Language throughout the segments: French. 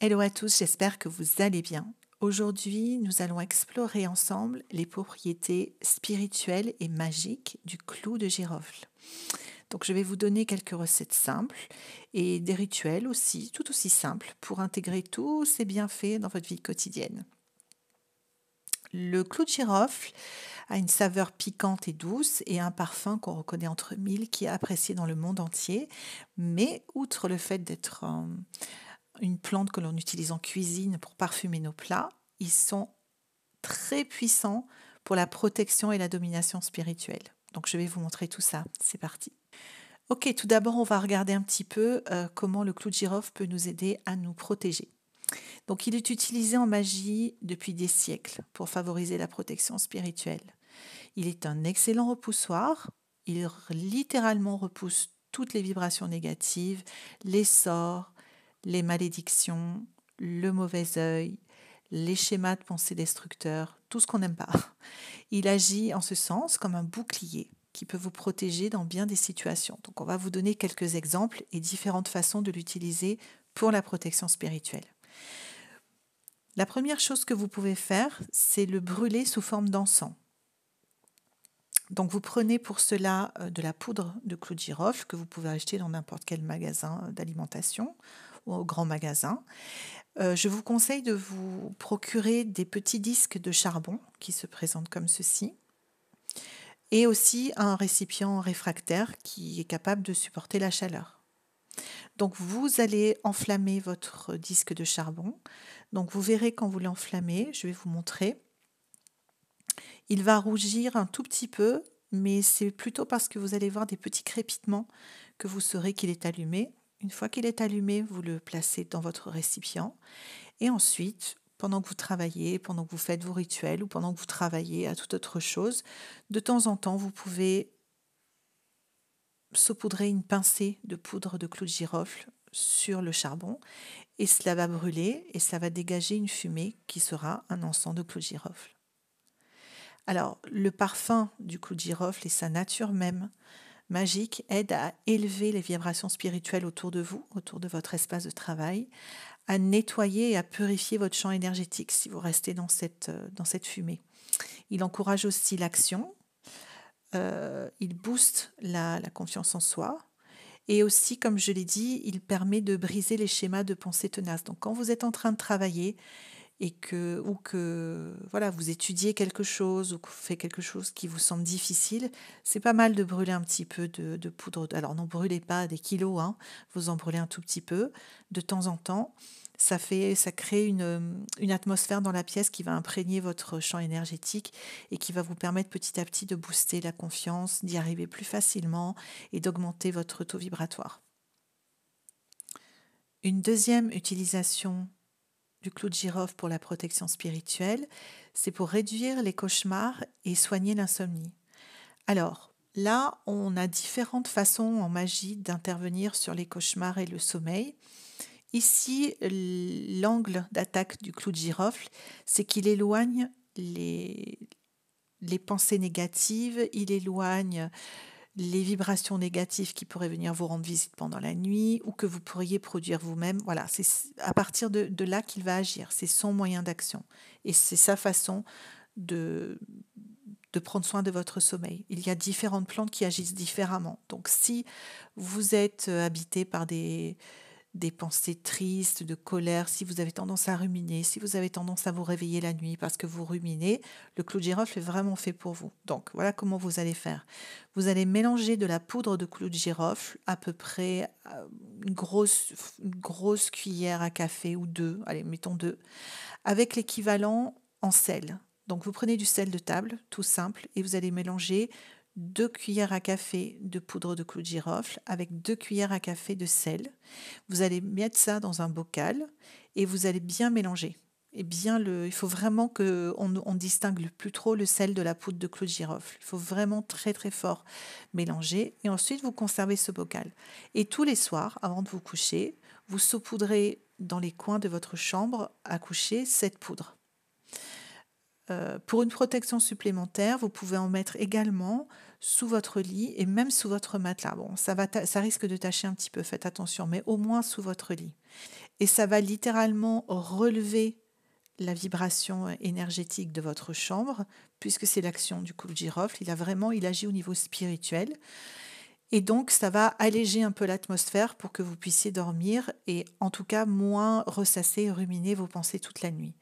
Hello à tous, j'espère que vous allez bien. Aujourd'hui, nous allons explorer ensemble les propriétés spirituelles et magiques du clou de girofle. Donc, je vais vous donner quelques recettes simples et des rituels aussi, tout aussi simples, pour intégrer tous ces bienfaits dans votre vie quotidienne. Le clou de girofle a une saveur piquante et douce et un parfum qu'on reconnaît entre mille qui est apprécié dans le monde entier. Mais outre le fait d'être une plante que l'on utilise en cuisine pour parfumer nos plats, ils sont très puissants pour la protection et la domination spirituelle. Donc je vais vous montrer tout ça. C'est parti. Ok, tout d'abord, on va regarder un petit peu comment le clou de girofle peut nous aider à nous protéger. Donc il est utilisé en magie depuis des siècles pour favoriser la protection spirituelle. Il est un excellent repoussoir. Il littéralement repousse toutes les vibrations négatives, les sorts, les malédictions, le mauvais œil, les schémas de pensée destructeurs, tout ce qu'on n'aime pas. Il agit en ce sens comme un bouclier qui peut vous protéger dans bien des situations. Donc on va vous donner quelques exemples et différentes façons de l'utiliser pour la protection spirituelle. La première chose que vous pouvez faire, c'est le brûler sous forme d'encens. Donc vous prenez pour cela de la poudre de clou de girofle que vous pouvez acheter dans n'importe quel magasin d'alimentation ou au grand magasin. Je vous conseille de vous procurer des petits disques de charbon qui se présentent comme ceci et aussi un récipient réfractaire qui est capable de supporter la chaleur. Donc vous allez enflammer votre disque de charbon. Donc vous verrez quand vous l'enflammez, je vais vous montrer. Il va rougir un tout petit peu, mais c'est plutôt parce que vous allez voir des petits crépitements que vous saurez qu'il est allumé. Une fois qu'il est allumé, vous le placez dans votre récipient. Et ensuite, pendant que vous travaillez, pendant que vous faites vos rituels ou pendant que vous travaillez à toute autre chose, de temps en temps, vous pouvez saupoudrer une pincée de poudre de clou de girofle sur le charbon et cela va brûler et ça va dégager une fumée qui sera un encens de clou de girofle. Alors, le parfum du clou de girofle et sa nature même magique aident à élever les vibrations spirituelles autour de vous, autour de votre espace de travail, à nettoyer et à purifier votre champ énergétique si vous restez dans cette fumée. Il encourage aussi l'action, il booste la confiance en soi et aussi, comme je l'ai dit, il permet de briser les schémas de pensée tenaces. Donc quand vous êtes en train de travailler et que voilà, vous étudiez quelque chose ou que vous faites quelque chose qui vous semble difficile, c'est pas mal de brûler un petit peu de poudre. Alors n'en brûlez pas des kilos, hein, vous en brûlez un tout petit peu de temps en temps. Ça crée une atmosphère dans la pièce qui va imprégner votre champ énergétique et qui va vous permettre petit à petit de booster la confiance, d'y arriver plus facilement et d'augmenter votre taux vibratoire. Une deuxième utilisation du clou de girofle pour la protection spirituelle, c'est pour réduire les cauchemars et soigner l'insomnie. Alors, là, on a différentes façons en magie d'intervenir sur les cauchemars et le sommeil. Ici, l'angle d'attaque du clou de girofle, c'est qu'il éloigne les pensées négatives, il éloigne les vibrations négatives qui pourraient venir vous rendre visite pendant la nuit ou que vous pourriez produire vous-même. Voilà, c'est à partir de là qu'il va agir. C'est son moyen d'action. Et c'est sa façon de, de prendre soin de votre sommeil. Il y a différentes plantes qui agissent différemment. Donc si vous êtes habité par des pensées tristes, de colère, si vous avez tendance à ruminer, si vous avez tendance à vous réveiller la nuit parce que vous ruminez, le clou de girofle est vraiment fait pour vous. Donc voilà comment vous allez faire. Vous allez mélanger de la poudre de clou de girofle, à peu près une grosse cuillère à café ou deux, allez, mettons deux, avec l'équivalent en sel. Donc vous prenez du sel de table, tout simple, et vous allez mélanger 2 cuillères à café de poudre de clou de girofle avec 2 cuillères à café de sel. Vous allez mettre ça dans un bocal et vous allez bien mélanger. Et bien il faut vraiment qu'on distingue plus trop le sel de la poudre de clou de girofle. Il faut vraiment très très fort mélanger et ensuite vous conservez ce bocal. Et tous les soirs, avant de vous coucher, vous saupoudrez dans les coins de votre chambre à coucher cette poudre. Pour une protection supplémentaire, vous pouvez en mettre également sous votre lit et même sous votre matelas. Bon, ça risque de tacher un petit peu, faites attention, mais au moins sous votre lit. et ça va littéralement relever la vibration énergétique de votre chambre, puisque c'est l'action du clou de girofle. Il agit au niveau spirituel. Et donc, ça va alléger un peu l'atmosphère pour que vous puissiez dormir et en tout cas moins ressasser et ruminer vos pensées toute la nuit.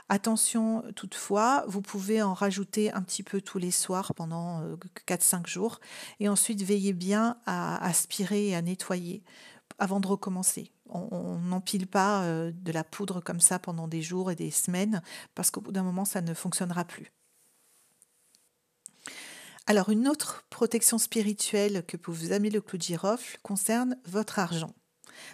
Attention toutefois, vous pouvez en rajouter un petit peu tous les soirs pendant 4-5 jours et ensuite veillez bien à aspirer et à nettoyer avant de recommencer. On n'empile pas de la poudre comme ça pendant des jours et des semaines parce qu'au bout d'un moment, ça ne fonctionnera plus. Alors, une autre protection spirituelle que peut vous amener le clou de girofle concerne votre argent.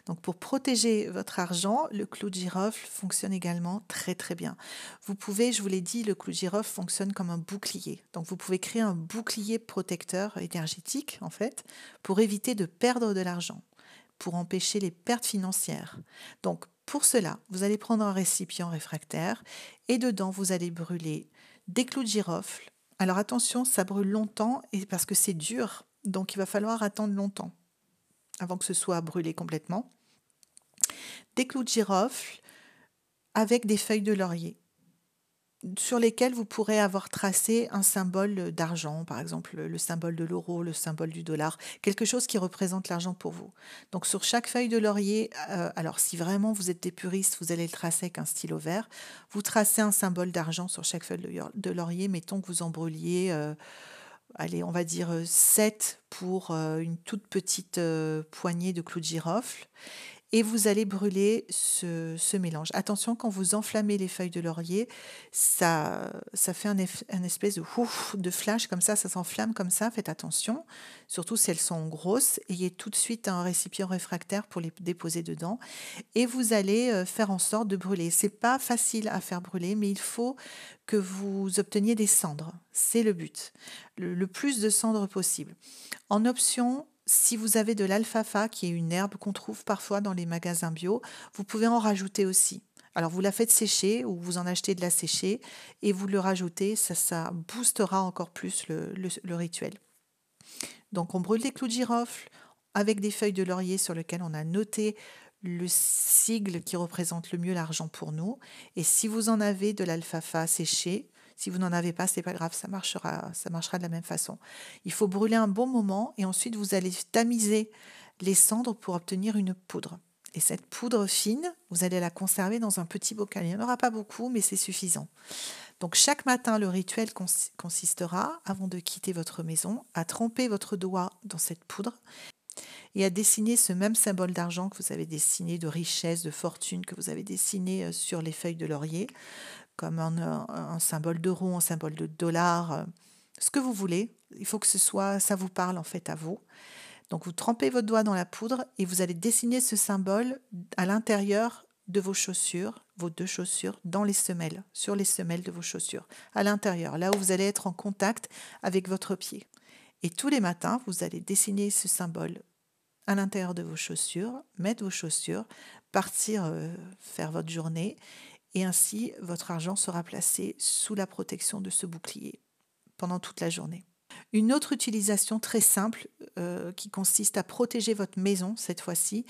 Donc, pour protéger votre argent, le clou de girofle fonctionne également très très bien. Vous pouvez, je vous l'ai dit, le clou de girofle fonctionne comme un bouclier. Donc, vous pouvez créer un bouclier protecteur énergétique, en fait, pour éviter de perdre de l'argent, pour empêcher les pertes financières. Donc, pour cela, vous allez prendre un récipient réfractaire et dedans, vous allez brûler des clous de girofle. Alors attention, ça brûle longtemps et parce que c'est dur, donc il va falloir attendre longtemps avant que ce soit brûlé complètement. Des clous de girofle avec des feuilles de laurier sur lesquelles vous pourrez avoir tracé un symbole d'argent, par exemple le symbole de l'euro, le symbole du dollar, quelque chose qui représente l'argent pour vous. Donc sur chaque feuille de laurier, alors si vraiment vous êtes des puristes, vous allez le tracer avec un stylo vert, vous tracez un symbole d'argent sur chaque feuille de laurier, mettons que vous en brûliez, allez, on va dire 7 pour une toute petite poignée de clous de girofle. Et vous allez brûler ce mélange. Attention, quand vous enflammez les feuilles de laurier, ça fait un espèce de ouf, de flash comme ça s'enflamme comme ça. Faites attention, surtout si elles sont grosses. Ayez tout de suite un récipient réfractaire pour les déposer dedans. Et vous allez faire en sorte de brûler. C'est pas facile à faire brûler, mais il faut que vous obteniez des cendres. C'est le but. Le plus de cendres possible. En option, si vous avez de l'alfalfa, qui est une herbe qu'on trouve parfois dans les magasins bio, vous pouvez en rajouter aussi. Alors vous la faites sécher ou vous en achetez de la sécher et vous le rajoutez, ça boostera encore plus le rituel. Donc on brûle des clous de girofle avec des feuilles de laurier sur lesquelles on a noté le sigle qui représente le mieux l'argent pour nous. Et si vous en avez de l'alfalfa séché, si vous n'en avez pas, c'est pas grave, ça marchera de la même façon. Il faut brûler un bon moment et ensuite vous allez tamiser les cendres pour obtenir une poudre. Et cette poudre fine, vous allez la conserver dans un petit bocal. Il n'y en aura pas beaucoup, mais c'est suffisant. Donc chaque matin, le rituel consistera, avant de quitter votre maison, à tremper votre doigt dans cette poudre et à dessiner ce même symbole d'argent que vous avez dessiné, de richesse, de fortune, que vous avez dessiné sur les feuilles de laurier, comme un symbole d'euro, un symbole de dollar, ce que vous voulez. Il faut que ça vous parle en fait à vous. Donc vous trempez votre doigt dans la poudre et vous allez dessiner ce symbole à l'intérieur de vos chaussures, vos 2 chaussures, dans les semelles, sur les semelles de vos chaussures, à l'intérieur, là où vous allez être en contact avec votre pied. Et tous les matins, vous allez dessiner ce symbole à l'intérieur de vos chaussures, mettre vos chaussures, partir faire votre journée et ainsi votre argent sera placé sous la protection de ce bouclier pendant toute la journée. Une autre utilisation très simple qui consiste à protéger votre maison cette fois-ci.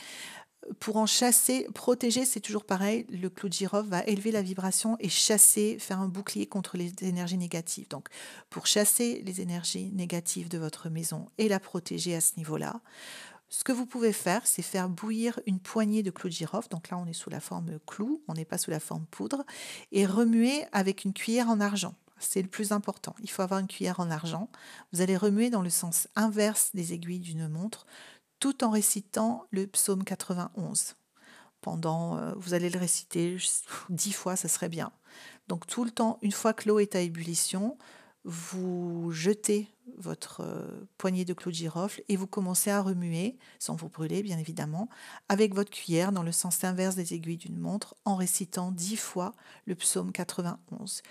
Pour en chasser, protéger, c'est toujours pareil, le clou de girofle va élever la vibration et chasser, faire un bouclier contre les énergies négatives. Donc, pour chasser les énergies négatives de votre maison et la protéger à ce niveau-là, ce que vous pouvez faire, c'est faire bouillir une poignée de clous de girofle. Donc là, on est sous la forme clou, on n'est pas sous la forme poudre, et remuer avec une cuillère en argent. C'est le plus important. Il faut avoir une cuillère en argent. Vous allez remuer dans le sens inverse des aiguilles d'une montre, tout en récitant le psaume 91. Vous allez le réciter 10 fois, ça serait bien. Donc tout le temps, une fois que l'eau est à ébullition, vous jetez votre poignée de clous de girofle et vous commencez à remuer, sans vous brûler bien évidemment, avec votre cuillère dans le sens inverse des aiguilles d'une montre en récitant 10 fois le psaume 91.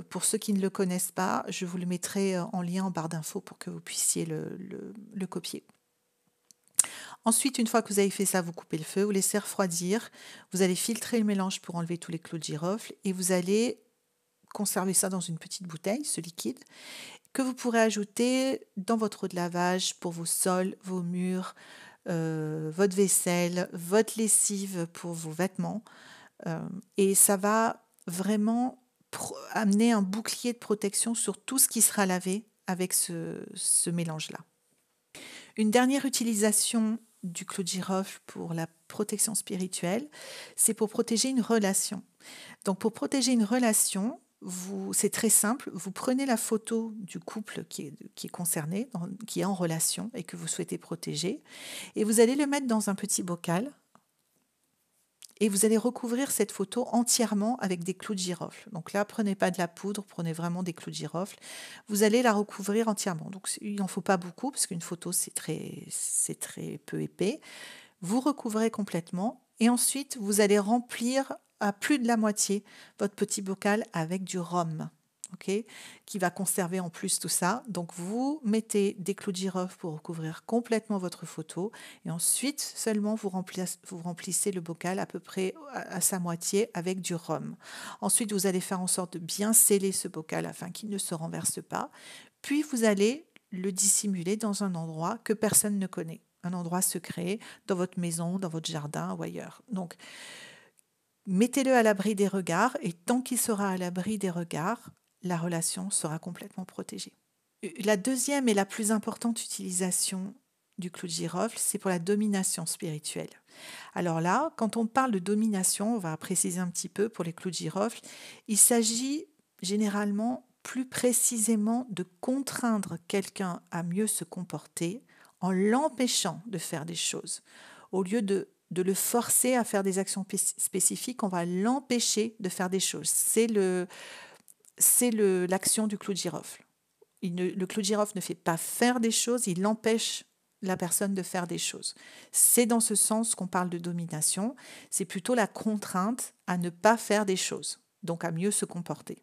Pour ceux qui ne le connaissent pas, je vous le mettrai en lien en barre d'infos pour que vous puissiez le copier. Ensuite, une fois que vous avez fait ça, vous coupez le feu, vous laissez refroidir, vous allez filtrer le mélange pour enlever tous les clous de girofle et vous allez conserver ça dans une petite bouteille, ce liquide, que vous pourrez ajouter dans votre eau de lavage pour vos sols, vos murs, votre vaisselle, votre lessive pour vos vêtements. Et ça va vraiment amener un bouclier de protection sur tout ce qui sera lavé avec ce mélange-là. Une dernière utilisation du clou de girofle pour la protection spirituelle, c'est pour protéger une relation. Donc pour protéger une relation, c'est très simple, vous prenez la photo du couple qui est concerné, qui est en relation et que vous souhaitez protéger, et vous allez le mettre dans un petit bocal et vous allez recouvrir cette photo entièrement avec des clous de girofle. Donc là, prenez pas de la poudre, prenez vraiment des clous de girofle. Vous allez la recouvrir entièrement. Donc il n'en faut pas beaucoup parce qu'une photo, c'est très peu épais. Vous recouvrez complètement et ensuite, vous allez remplir à plus de la moitié votre petit bocal avec du rhum. Okay, qui va conserver en plus tout ça. Donc vous mettez des clous de girofle pour recouvrir complètement votre photo et ensuite seulement vous remplissez le bocal à peu près à sa moitié avec du rhum. Ensuite vous allez faire en sorte de bien sceller ce bocal afin qu'il ne se renverse pas. Puis vous allez le dissimuler dans un endroit que personne ne connaît, un endroit secret dans votre maison, dans votre jardin ou ailleurs. Donc mettez-le à l'abri des regards et tant qu'il sera à l'abri des regards, la relation sera complètement protégée. La deuxième et la plus importante utilisation du clou de girofle, c'est pour la domination spirituelle. Alors là, quand on parle de domination, on va préciser un petit peu pour les clous de girofle, il s'agit généralement plus précisément de contraindre quelqu'un à mieux se comporter en l'empêchant de faire des choses. Au lieu de le forcer à faire des actions spécifiques, on va l'empêcher de faire des choses. C'est l'action du clou de girofle. Le clou de girofle ne fait pas faire des choses, il empêche la personne de faire des choses. C'est dans ce sens qu'on parle de domination, c'est plutôt la contrainte à ne pas faire des choses, donc à mieux se comporter.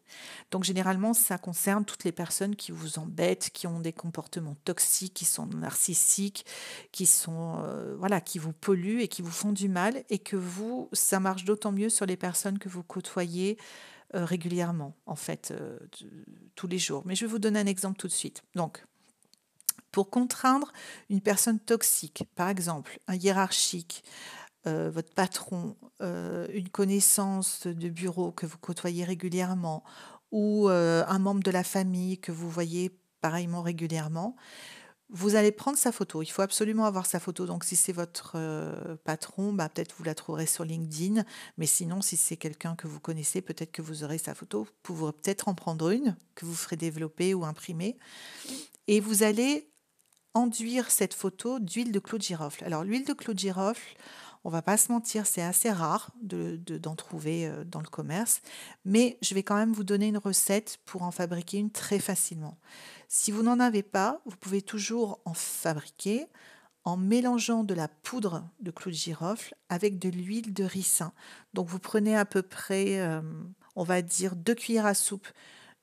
Donc généralement, ça concerne toutes les personnes qui vous embêtent, qui ont des comportements toxiques, qui sont narcissiques, qui vous polluent et qui vous font du mal, et que ça marche d'autant mieux sur les personnes que vous côtoyez régulièrement, en fait, tous les jours. Mais je vais vous donner un exemple tout de suite. Donc, pour contraindre une personne toxique, par exemple, un hiérarchique, votre patron, une connaissance de bureau que vous côtoyez régulièrement, ou un membre de la famille que vous voyez pareillement régulièrement, vous allez prendre sa photo. Il faut absolument avoir sa photo. Donc, si c'est votre patron, peut-être vous la trouverez sur LinkedIn. Mais sinon, si c'est quelqu'un que vous connaissez, peut-être que vous aurez sa photo. Vous pourrez peut-être en prendre une que vous ferez développer ou imprimer. Et vous allez enduire cette photo d'huile de clou de girofle. Alors, l'huile de clou de girofle, on va pas se mentir, c'est assez rare d'en trouver dans le commerce. Mais je vais quand même vous donner une recette pour en fabriquer une très facilement. Si vous n'en avez pas, vous pouvez toujours en fabriquer en mélangeant de la poudre de clou de girofle avec de l'huile de ricin. Donc vous prenez à peu près, on va dire, 2 cuillères à soupe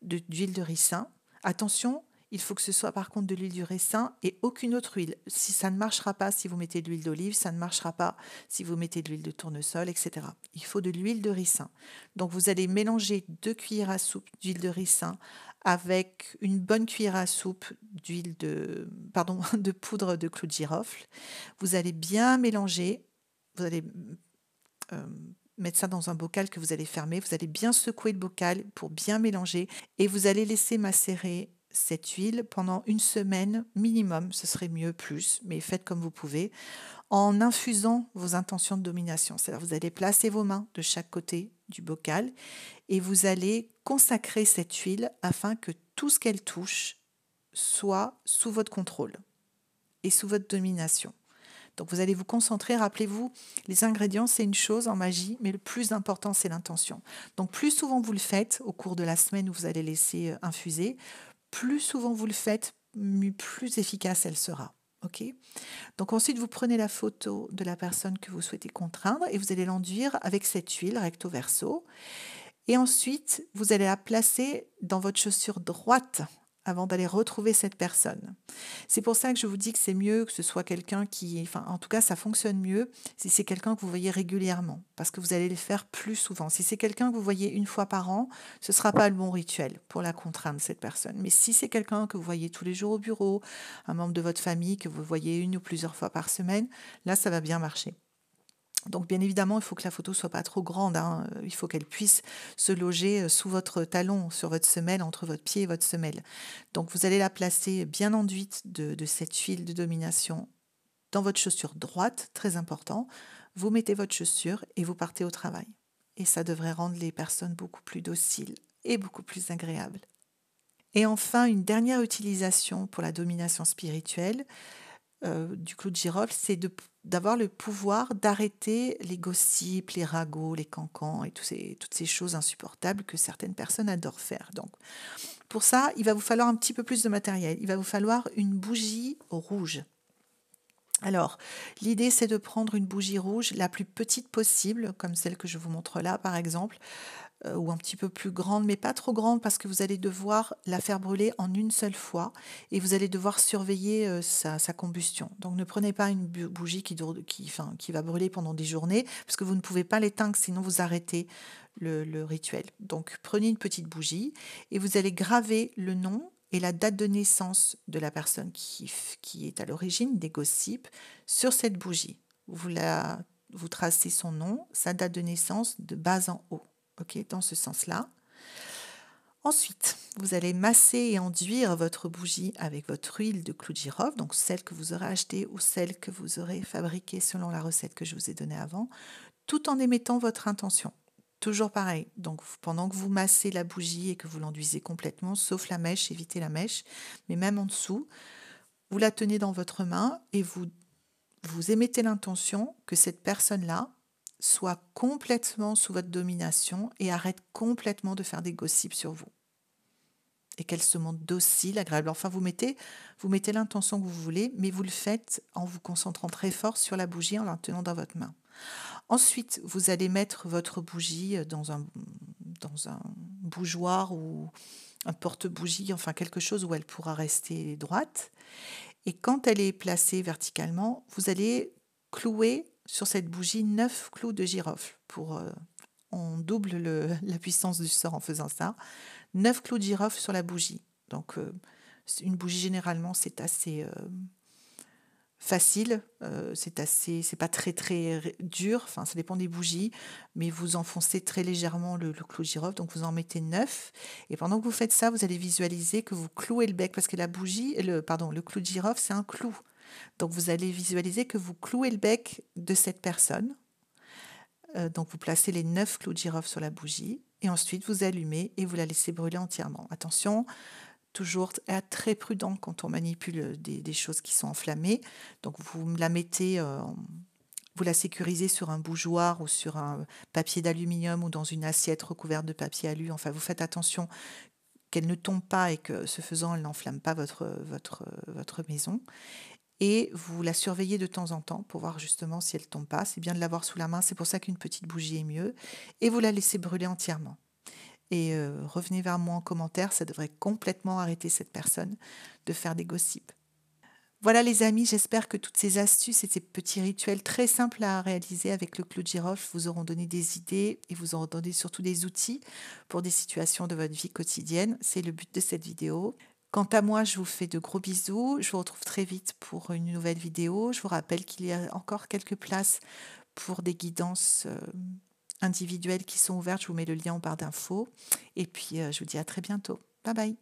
d'huile de ricin. Attention, il faut que ce soit par contre de l'huile de ricin et aucune autre huile. Si ça ne marchera pas si vous mettez de l'huile d'olive, ça ne marchera pas si vous mettez de l'huile de tournesol, etc. Il faut de l'huile de ricin. Donc vous allez mélanger 2 cuillères à soupe d'huile de ricin avec une bonne cuillère à soupe de poudre de clou de girofle. Vous allez bien mélanger. Vous allez mettre ça dans un bocal que vous allez fermer. Vous allez bien secouer le bocal pour bien mélanger et vous allez laisser macérer cette huile pendant 1 semaine minimum. Ce serait mieux plus, mais faites comme vous pouvez, en infusant vos intentions de domination. C'est-à-dire vous allez placer vos mains de chaque côté du bocal et vous allez consacrer cette huile afin que tout ce qu'elle touche soit sous votre contrôle et sous votre domination. Donc vous allez vous concentrer, rappelez-vous, les ingrédients c'est une chose en magie, mais le plus important c'est l'intention. Donc plus souvent vous le faites au cours de la semaine où vous allez laisser infuser, plus souvent vous le faites, plus efficace elle sera. Okay. Donc ensuite vous prenez la photo de la personne que vous souhaitez contraindre et vous allez l'enduire avec cette huile recto verso. Et ensuite vous allez la placer dans votre chaussure droite avant d'aller retrouver cette personne. C'est pour ça que je vous dis que c'est mieux que ce soit quelqu'un qui, enfin en tout cas ça fonctionne mieux si c'est quelqu'un que vous voyez régulièrement, parce que vous allez le faire plus souvent. Si c'est quelqu'un que vous voyez une fois par an, ce ne sera pas le bon rituel pour la contraindre cette personne. Mais si c'est quelqu'un que vous voyez tous les jours au bureau, un membre de votre famille que vous voyez une ou plusieurs fois par semaine, là ça va bien marcher. Donc bien évidemment, il faut que la photo soit pas trop grande, hein. Il faut qu'elle puisse se loger sous votre talon, sur votre semelle, entre votre pied et votre semelle. Donc vous allez la placer bien enduite de cette huile de domination dans votre chaussure droite, très important. Vous mettez votre chaussure et vous partez au travail. Et ça devrait rendre les personnes beaucoup plus dociles et beaucoup plus agréables. Et enfin, une dernière utilisation pour la domination spirituelle, du clou de girofle, c'est d'avoir le pouvoir d'arrêter les gossips, les ragots, les cancans et toutes ces choses insupportables que certaines personnes adorent faire. Donc, pour ça, il va vous falloir un petit peu plus de matériel. Il va vous falloir une bougie rouge. Alors, l'idée, c'est de prendre une bougie rouge la plus petite possible, comme celle que je vous montre là, par exemple, ou un petit peu plus grande, mais pas trop grande parce que vous allez devoir la faire brûler en une seule fois et vous allez devoir surveiller sa combustion. Donc ne prenez pas une bougie qui va brûler pendant des journées parce que vous ne pouvez pas l'éteindre, sinon vous arrêtez le rituel. Donc prenez une petite bougie et vous allez graver le nom et la date de naissance de la personne qui est à l'origine des gossips sur cette bougie. Vous tracez son nom, sa date de naissance de bas en haut. Ok, dans ce sens-là. Ensuite, vous allez masser et enduire votre bougie avec votre huile de clou de girofle, donc celle que vous aurez achetée ou celle que vous aurez fabriquée selon la recette que je vous ai donnée avant, tout en émettant votre intention. Toujours pareil, donc pendant que vous massez la bougie et que vous l'enduisez complètement, sauf la mèche, évitez la mèche, mais même en dessous, vous la tenez dans votre main et vous émettez l'intention que cette personne-là soit complètement sous votre domination et arrête complètement de faire des gossips sur vous. Et qu'elle se montre docile, agréable. Enfin, vous mettez l'intention que vous voulez, mais vous le faites en vous concentrant très fort sur la bougie, en la tenant dans votre main. Ensuite, vous allez mettre votre bougie dans un bougeoir ou un porte-bougie, enfin quelque chose où elle pourra rester droite. Et quand elle est placée verticalement, vous allez clouer sur cette bougie 9 clous de girofle. On double la puissance du sort en faisant ça. 9 clous de girofle sur la bougie. Donc, une bougie, généralement, c'est assez facile. C'est pas très, très dur. Enfin, ça dépend des bougies. Mais vous enfoncez très légèrement le clou de girofle. Donc, vous en mettez 9. Et pendant que vous faites ça, vous allez visualiser que vous clouez le bec. Parce que le clou de girofle, c'est un clou. Donc, vous allez visualiser que vous clouez le bec de cette personne. Donc, vous placez les 9 clous de girofle sur la bougie. Et ensuite, vous allumez et vous la laissez brûler entièrement. Attention, toujours être très prudent quand on manipule des choses qui sont enflammées. Donc, vous la mettez, vous la sécurisez sur un bougeoir ou sur un papier d'aluminium ou dans une assiette recouverte de papier alu. Enfin, vous faites attention qu'elle ne tombe pas et que, ce faisant, elle n'enflamme pas votre maison. Et vous la surveillez de temps en temps pour voir justement si elle ne tombe pas. C'est bien de l'avoir sous la main, c'est pour ça qu'une petite bougie est mieux. Et vous la laissez brûler entièrement. Et revenez vers moi en commentaire, ça devrait complètement arrêter cette personne de faire des gossips. Voilà les amis, j'espère que toutes ces astuces et ces petits rituels très simples à réaliser avec le clou de girofle vous auront donné des idées et vous auront donné surtout des outils pour des situations de votre vie quotidienne. C'est le but de cette vidéo. Quant à moi, je vous fais de gros bisous. Je vous retrouve très vite pour une nouvelle vidéo. Je vous rappelle qu'il y a encore quelques places pour des guidances individuelles qui sont ouvertes. Je vous mets le lien en barre d'infos. Et puis, je vous dis à très bientôt. Bye bye.